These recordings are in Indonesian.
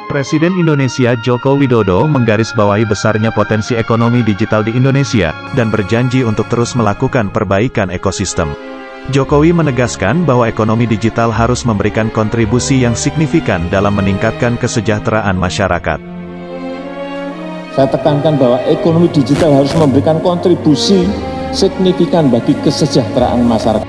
Presiden Indonesia Joko Widodo menggarisbawahi besarnya potensi ekonomi digital di Indonesia, dan berjanji untuk terus melakukan perbaikan ekosistem. Jokowi menegaskan bahwa ekonomi digital harus memberikan kontribusi yang signifikan dalam meningkatkan kesejahteraan masyarakat. Saya tekankan bahwa ekonomi digital harus memberikan kontribusi signifikan bagi kesejahteraan masyarakat.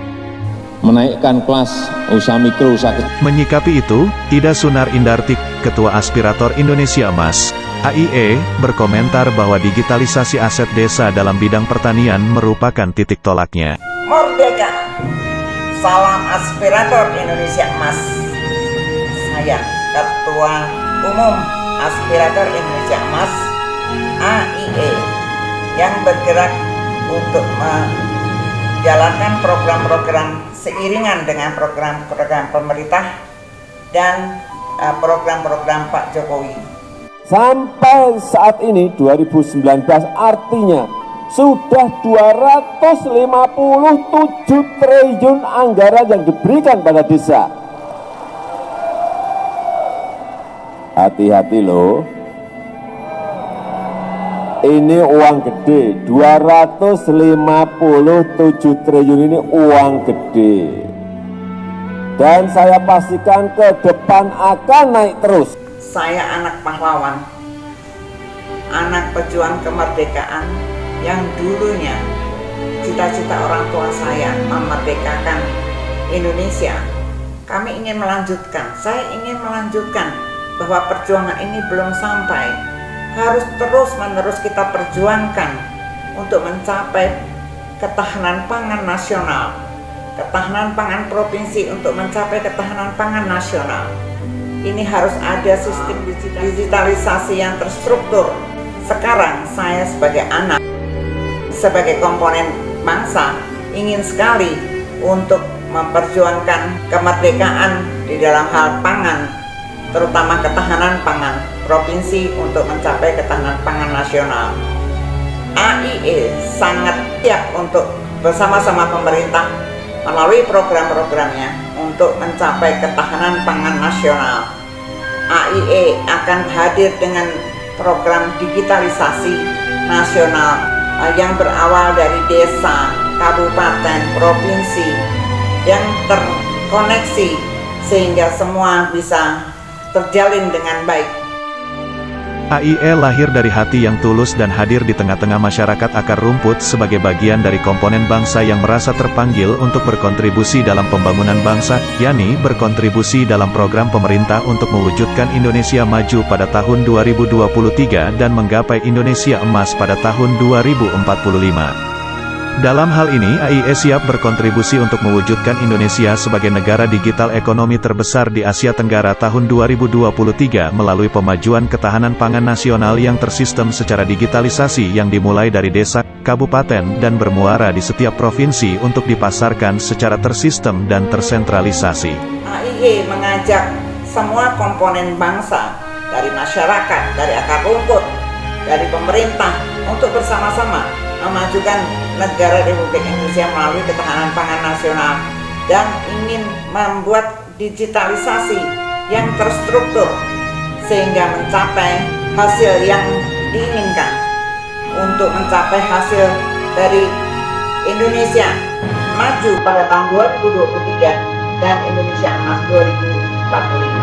Menaikkan kelas usaha mikro, usaha kecil. Menyikapi itu, Ida Sunar Indartik, Ketua Aspirator Indonesia Emas, AIE, berkomentar bahwa digitalisasi aset desa dalam bidang pertanian merupakan titik tolaknya. Merdeka! Salam Aspirator Indonesia Emas. Saya, Ketua Umum Aspirator Indonesia Emas, AIE, yang bergerak untuk menjalankan program-program seiringan dengan program-program pemerintah dan program-program Pak Jokowi. Sampai saat ini 2019 artinya sudah 257 triliun anggaran yang diberikan pada desa. Hati-hati loh. Ini uang gede, 257 triliun ini uang gede. Dan saya pastikan ke depan akan naik terus. Saya anak pahlawan, anak pejuang kemerdekaan yang dulunya cita-cita orang tua saya memerdekakan Indonesia. Kami ingin melanjutkan, saya ingin melanjutkan bahwa perjuangan ini belum sampai. Harus terus-menerus kita perjuangkan untuk mencapai ketahanan pangan nasional, ketahanan pangan provinsi untuk mencapai ketahanan pangan nasional. Ini harus ada sistem digitalisasi yang terstruktur. Sekarang saya sebagai anak, sebagai komponen bangsa, ingin sekali untuk memperjuangkan kemerdekaan di dalam hal pangan, terutama ketahanan pangan provinsi untuk mencapai ketahanan pangan nasional. AIE sangat siap untuk bersama-sama pemerintah melalui program-programnya untuk mencapai ketahanan pangan nasional. AIE akan hadir dengan program digitalisasi nasional yang berawal dari desa, kabupaten, provinsi yang terkoneksi sehingga semua bisa terjalin dengan baik. AIE lahir dari hati yang tulus dan hadir di tengah-tengah masyarakat akar rumput sebagai bagian dari komponen bangsa yang merasa terpanggil untuk berkontribusi dalam pembangunan bangsa, yakni berkontribusi dalam program pemerintah untuk mewujudkan Indonesia maju pada tahun 2023 dan menggapai Indonesia emas pada tahun 2045. Dalam hal ini, AIE siap berkontribusi untuk mewujudkan Indonesia sebagai negara digital ekonomi terbesar di Asia Tenggara tahun 2023 melalui pemajuan ketahanan pangan nasional yang tersistem secara digitalisasi yang dimulai dari desa, kabupaten, dan bermuara di setiap provinsi untuk dipasarkan secara tersistem dan tersentralisasi. AIE mengajak semua komponen bangsa, dari masyarakat, dari akar rumput, dari pemerintah, untuk bersama-sama memajukan negara Republik Indonesia melalui ketahanan pangan nasional dan ingin membuat digitalisasi yang terstruktur sehingga mencapai hasil yang diinginkan untuk mencapai hasil dari Indonesia maju pada tahun 2023 dan Indonesia emas 2045.